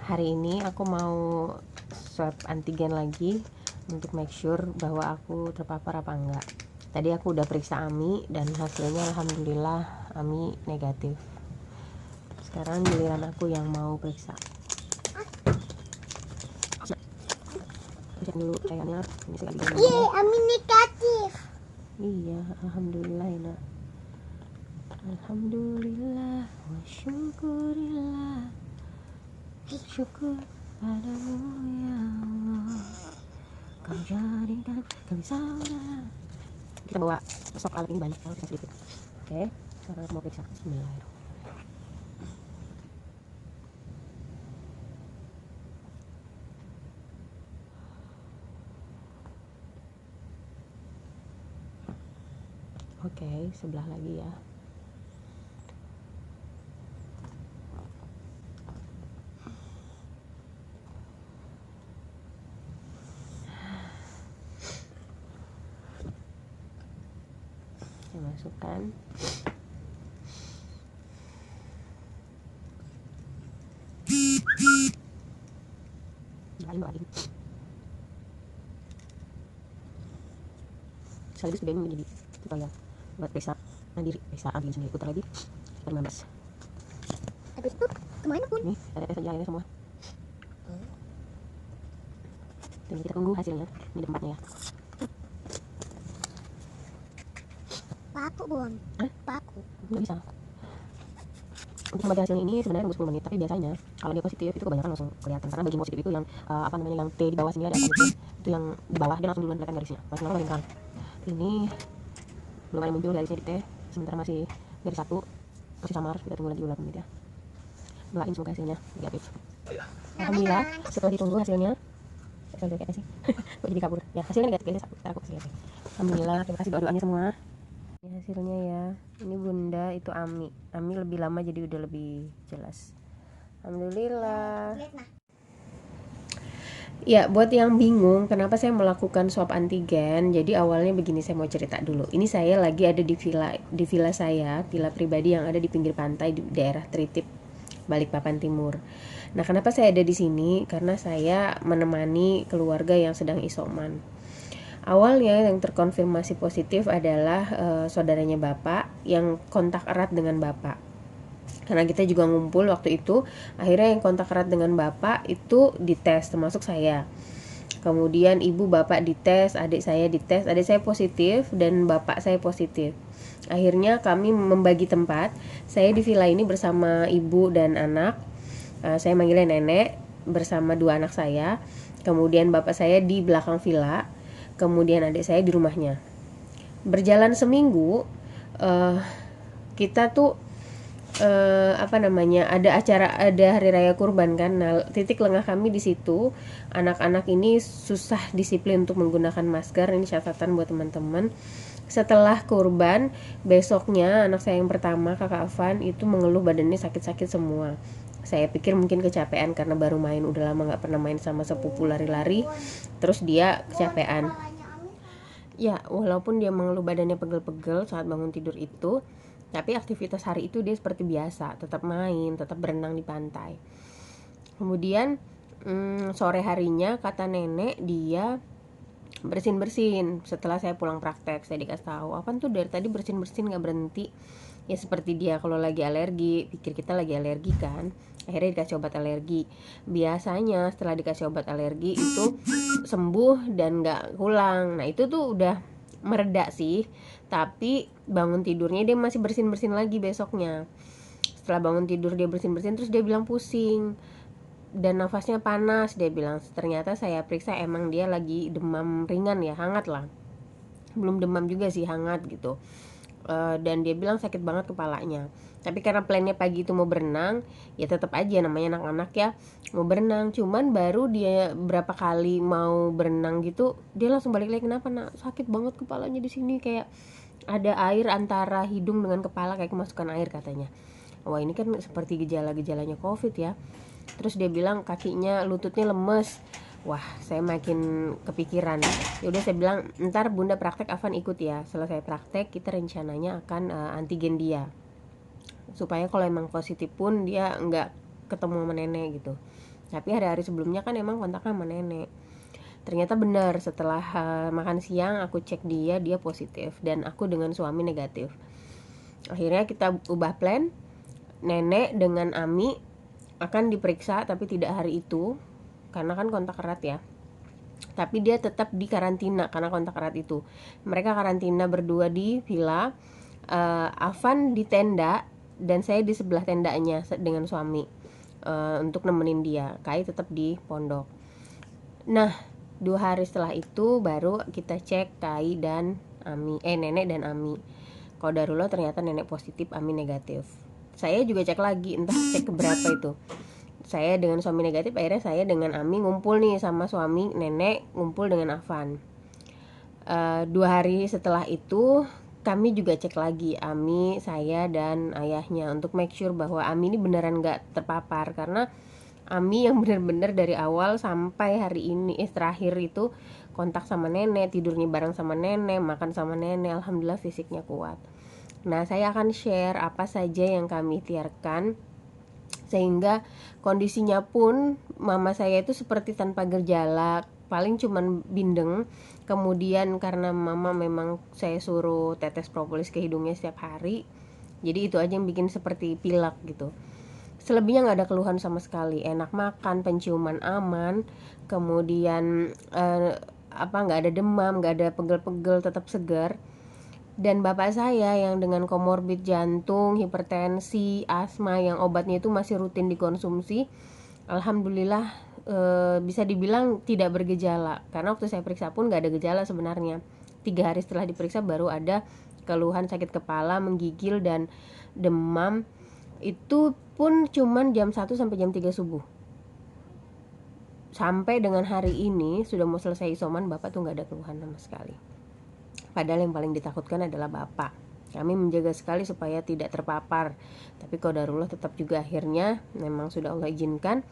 Hari ini aku mau swab antigen lagi untuk make sure bahwa aku terpapar apa enggak. Tadi aku udah periksa AMI dan hasilnya alhamdulillah AMI negatif. Sekarang giliran aku yang mau periksa. Cek dulu kayaknya ini sekali. Yeay, AMI negatif. Iya, alhamdulillah ya nak. Alhamdulillah wa syukurillah. Syukur padamu ya Allah, kau jadikan kami saudara. Kita bawa stok alat ini banyak, kita sedikit. Oke, sekarang mau periksa. Bismillahirrahmanirrahim. Oke, sebelah lagi ya. Saya masukkan. Doain. Sekaligus video ini menjadi tutorial buat periksa mandiri, periksa antigen sendiri. Putar lagi, 15. Habis itu kemana pun? Nih, ada saja semua. Dan kita tunggu hasilnya. Ini di tempatnya ya. Paku Bun. Hah? Paku. Nggak bisa. Untuk membaca hasilnya ini sebenarnya nunggu 10 menit, tapi biasanya kalau dia positif itu kebanyakan langsung kelihatan, karena bagian positif itu yang yang T di bawah sini ada itu yang di bawah dia langsung duluan kelihatan garisnya. Masih lama melingkar. Ini belum ada muncul garisnya di T, sementara masih garis 1 masih samar. Kita tunggu lagi 8 menit ya. Doain semoga hasilnya negatif. Alhamdulillah setelah ditunggu hasilnya kayak sih. Kok jadi kabur ya, hasilnya negatif guys. Aku kasih lihat. Alhamdulillah, terima kasih doa-doanya semua. Ini hasilnya ya, ini bunda, itu AMI lebih lama jadi udah lebih jelas. Alhamdulillah. Ya, buat yang bingung kenapa saya melakukan swab antigen, jadi awalnya begini, saya mau cerita dulu. Ini saya lagi ada di villa saya, villa pribadi yang ada di pinggir pantai di daerah Tritip, Balikpapan Timur. Nah, kenapa saya ada di sini? Karena saya menemani keluarga yang sedang isoman. Awalnya yang terkonfirmasi positif adalah saudaranya bapak yang kontak erat dengan bapak. Karena kita juga ngumpul waktu itu, akhirnya yang kontak erat dengan bapak itu dites, termasuk saya. Kemudian ibu bapak dites, adik saya dites, adik saya positif dan bapak saya positif. Akhirnya kami membagi tempat. Saya di villa ini bersama ibu dan anak. Saya manggilnya nenek bersama 2 anak saya. Kemudian bapak saya di belakang villa. Kemudian adik saya di rumahnya. Berjalan seminggu, kita tuh ada acara, ada hari raya kurban kan. Nah, titik lengah kami di situ. Anak-anak ini susah disiplin untuk menggunakan masker. Ini catatan buat teman-teman. Setelah kurban, besoknya anak saya yang pertama, kakak Afan, itu mengeluh badannya sakit-sakit semua. Saya pikir mungkin kecapean karena baru main, udah lama gak pernah main sama sepupu lari-lari. Terus dia kecapean. Ya, walaupun dia mengeluh badannya pegel-pegel saat bangun tidur itu, tapi aktivitas hari itu dia seperti biasa, tetap main, tetap berenang di pantai. Kemudian sore harinya kata nenek dia bersin-bersin. Setelah saya pulang praktek, saya dikasih tahu, "Apaan tuh dari tadi bersin-bersin gak berhenti?" Ya seperti dia kalau lagi alergi, pikir kita lagi alergi kan. Akhirnya dikasih obat alergi. Biasanya setelah dikasih obat alergi itu sembuh dan gak pulang. Nah itu tuh udah mereda sih, tapi bangun tidurnya dia masih bersin-bersin lagi besoknya. Setelah bangun tidur dia bersin-bersin, terus dia bilang pusing dan nafasnya panas. Dia bilang, ternyata saya periksa emang dia lagi demam ringan ya, hangat lah, belum demam juga sih, hangat gitu. Dan dia bilang sakit banget kepalanya. Tapi karena plannya pagi itu mau berenang, ya tetap aja namanya anak-anak ya, mau berenang. Cuman baru dia berapa kali mau berenang gitu, dia langsung balik lagi, "Kenapa nak? Sakit banget kepalanya di sini, kayak ada air antara hidung dengan kepala, kayak kemasukan air," katanya. Wah, ini kan seperti gejala-gejalanya COVID ya. Terus dia bilang kakinya, lututnya lemes. Wah, saya makin kepikiran. Ya udah, saya bilang, "Ntar bunda praktek, Afan ikut ya. Selesai praktek kita rencananya akan antigen dia, supaya kalau emang positif pun dia nggak ketemu sama nenek gitu." Tapi hari-hari sebelumnya kan emang kontaknya sama nenek. Ternyata benar, setelah makan siang aku cek dia positif dan aku dengan suami negatif. Akhirnya kita ubah plan, nenek dengan Ami akan diperiksa tapi tidak hari itu karena kan kontak erat ya. Tapi dia tetap di karantina karena kontak erat itu. Mereka karantina berdua di villa, Avan di tenda dan saya di sebelah tendanya dengan suami untuk nemenin dia. Kai tetap di pondok. Nah, 2 hari setelah itu baru kita cek Kai dan Ami, nenek dan Ami. Qadarullah ternyata nenek positif, Ami negatif. Saya juga cek lagi, entah cek keberapa itu. Saya dengan suami negatif, akhirnya saya dengan Ami ngumpul nih sama suami, nenek ngumpul dengan Avan. 2 hari setelah itu kami juga cek lagi Ami, saya dan ayahnya untuk make sure bahwa Ami ini beneran gak terpapar. Karena Ami yang bener-bener dari awal sampai hari ini terakhir itu kontak sama nenek, tidurnya bareng sama nenek, makan sama nenek, alhamdulillah fisiknya kuat. Nah, saya akan share apa saja yang kami ikhtiarkan sehingga kondisinya pun mama saya itu seperti tanpa gejala, paling cuman bindeng. Kemudian karena mama memang saya suruh tetes propolis ke hidungnya setiap hari, jadi itu aja yang bikin seperti pilek gitu. Selebihnya nggak ada keluhan sama sekali, enak makan, penciuman aman, kemudian nggak ada demam, nggak ada pegel-pegel, tetap segar. Dan bapak saya yang dengan komorbid jantung, hipertensi, asma yang obatnya itu masih rutin dikonsumsi, alhamdulillah bisa dibilang tidak bergejala. Karena waktu saya periksa pun nggak ada gejala sebenarnya. 3 hari setelah diperiksa baru ada keluhan sakit kepala, menggigil dan demam. Itu pun cuman jam 1 sampai jam 3 subuh. Sampai dengan hari ini sudah mau selesai isoman, bapak tuh nggak ada keluhan sama sekali. Padahal yang paling ditakutkan adalah bapak. Kami menjaga sekali supaya tidak terpapar. Tapi qadarullah tetap juga akhirnya memang sudah Allah izinkan.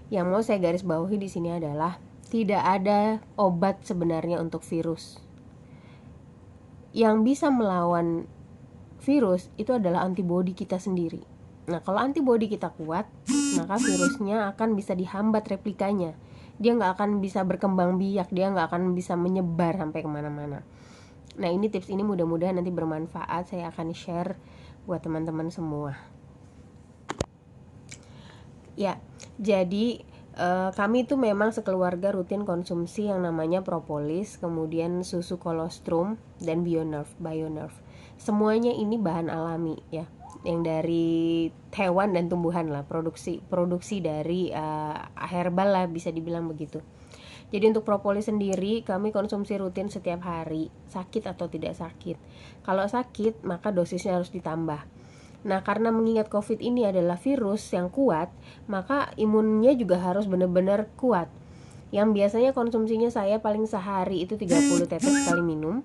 Yang mau saya garis bawahi di sini adalah tidak ada obat sebenarnya untuk virus. Yang bisa melawan virus itu adalah antibodi kita sendiri. Nah, kalau antibodi kita kuat, maka virusnya akan bisa dihambat replikanya. Dia nggak akan bisa berkembang biak, dia nggak akan bisa menyebar sampai kemana-mana. Nah, ini tips ini mudah-mudahan nanti bermanfaat. Saya akan share buat teman-teman semua. Ya, jadi kami itu memang sekeluarga rutin konsumsi yang namanya propolis, kemudian susu kolostrum dan Bionerve. Semuanya ini bahan alami ya, yang dari hewan dan tumbuhan lah, produksi dari herbal lah bisa dibilang begitu. Jadi untuk propolis sendiri kami konsumsi rutin setiap hari, sakit atau tidak sakit. Kalau sakit maka dosisnya harus ditambah. Nah, karena mengingat COVID ini adalah virus yang kuat, maka imunnya juga harus benar-benar kuat. Yang biasanya konsumsinya saya paling sehari itu 30 tetes sekali minum.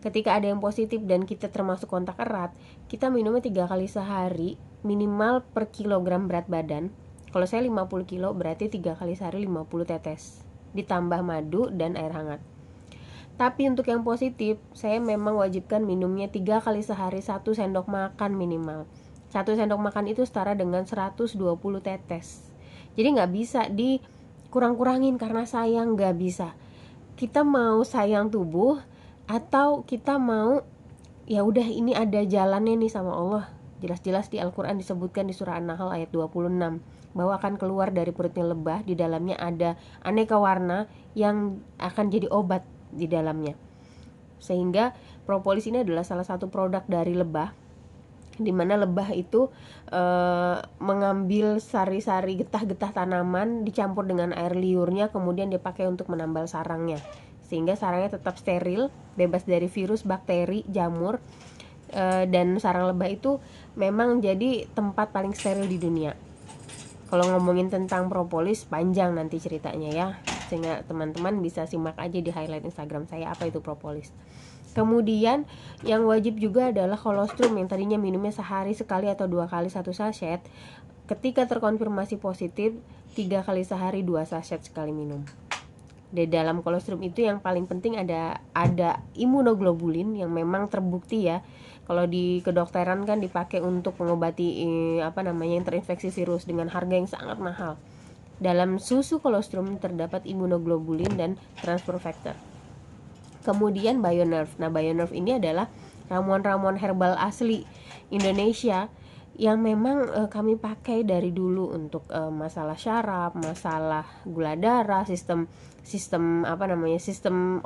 Ketika ada yang positif dan kita termasuk kontak erat, kita minumnya 3 kali sehari minimal per kilogram berat badan. Kalau saya 50 kilo berarti 3 kali sehari 50 tetes. Ditambah madu dan air hangat. Tapi untuk yang positif, saya memang wajibkan minumnya 3 kali sehari 1 sendok makan minimal. 1 sendok makan itu setara dengan 120 tetes. Jadi gak bisa dikurang-kurangin karena sayang, gak bisa. Kita mau sayang tubuh atau kita mau ya udah ini ada jalannya nih sama Allah. Jelas-jelas di Al-Quran disebutkan di surah An-Nahl ayat 26 bahwa akan keluar dari perutnya lebah, di dalamnya ada aneka warna yang akan jadi obat di dalamnya. Sehingga propolis ini adalah salah satu produk dari lebah, di mana lebah itu mengambil sari-sari getah-getah tanaman dicampur dengan air liurnya, kemudian dipakai untuk menambal sarangnya, sehingga sarangnya tetap steril, bebas dari virus, bakteri, jamur. Dan sarang lebah itu memang jadi tempat paling steril di dunia. Kalau ngomongin tentang propolis panjang nanti ceritanya ya, sehingga teman-teman bisa simak aja di highlight Instagram saya apa itu propolis. Kemudian yang wajib juga adalah kolostrum yang tadinya minumnya sehari sekali atau 2 kali 1 sachet. Ketika terkonfirmasi positif 3 kali sehari 2 sachet sekali minum. Di dalam kolostrum itu yang paling penting ada imunoglobulin yang memang terbukti ya. Kalau di kedokteran kan dipakai untuk mengobati yang terinfeksi virus dengan harga yang sangat mahal. Dalam susu kolostrum terdapat imunoglobulin dan transfer factor. Kemudian BioNerve. Nah, BioNerve ini adalah ramuan-ramuan herbal asli Indonesia yang memang kami pakai dari dulu untuk masalah syaraf, masalah gula darah, sistem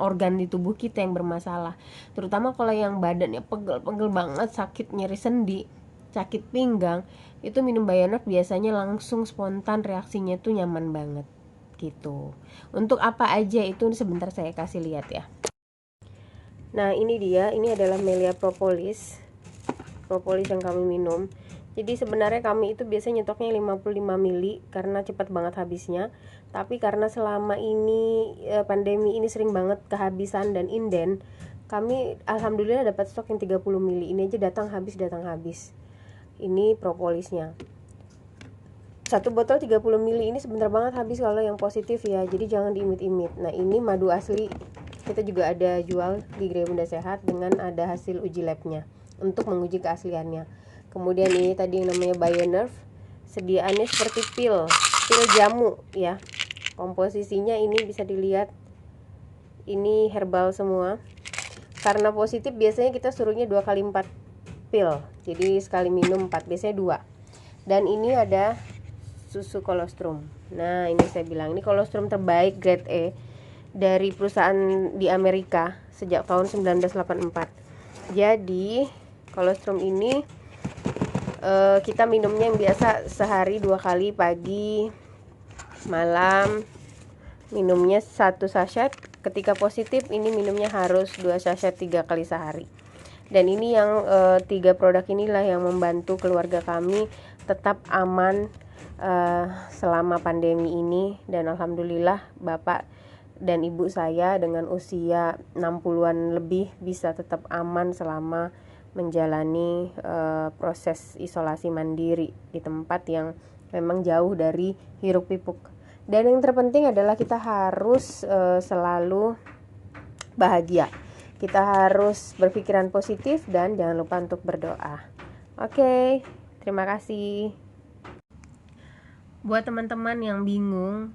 organ di tubuh kita yang bermasalah. Terutama kalau yang badannya pegel-pegel banget, sakit nyeri sendi, sakit pinggang, itu minum BioNerve biasanya langsung spontan, reaksinya tuh nyaman banget gitu. Untuk apa aja itu sebentar saya kasih lihat ya. Nah, ini dia, ini adalah Melia propolis yang kami minum. Jadi sebenarnya kami itu biasanya nyetoknya 55 mili karena cepat banget habisnya. Tapi karena selama ini pandemi ini sering banget kehabisan dan inden, kami alhamdulillah dapat stok yang 30 mili. Ini aja datang habis. Ini propolisnya. Satu botol 30 mili ini sebentar banget habis kalau yang positif ya. Jadi jangan diimit-imit. Nah, ini madu asli. Kita juga ada jual di Gria Bunda Sehat dengan ada hasil uji labnya untuk menguji keasliannya. Kemudian ini tadi yang namanya BioNerve, sediaannya seperti pil jamu ya. Komposisinya ini bisa dilihat, ini herbal semua. Karena positif biasanya kita suruhnya 2 kali 4 pil, jadi sekali minum 4, biasanya 2. Dan ini ada susu kolostrum. Nah, ini saya bilang ini kolostrum terbaik grade E dari perusahaan di Amerika sejak tahun 1984. Jadi kolostrum ini kita minumnya yang biasa sehari 2 kali, pagi malam, minumnya 1 sachet. Ketika positif ini minumnya harus 2 sachet 3 kali sehari. Dan ini yang 3 produk inilah yang membantu keluarga kami tetap aman selama pandemi ini. Dan alhamdulillah bapak dan ibu saya dengan usia 60-an lebih bisa tetap aman selama menjalani proses isolasi mandiri di tempat yang memang jauh dari hiruk pikuk. Dan yang terpenting adalah kita harus selalu bahagia. Kita harus berpikiran positif dan jangan lupa untuk berdoa. Oke, terima kasih. Buat teman-teman yang bingung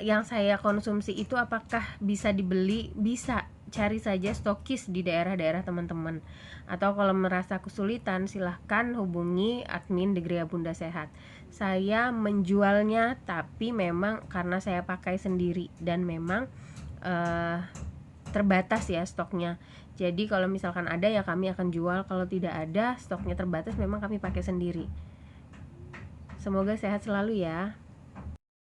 yang saya konsumsi itu apakah bisa dibeli, bisa cari saja stokis di daerah-daerah teman-teman. Atau kalau merasa kesulitan silahkan hubungi admin di Gria Bunda Sehat. Saya menjualnya tapi memang karena saya pakai sendiri dan memang terbatas ya stoknya. Jadi kalau misalkan ada ya kami akan jual, kalau tidak ada stoknya terbatas memang kami pakai sendiri. Semoga sehat selalu ya.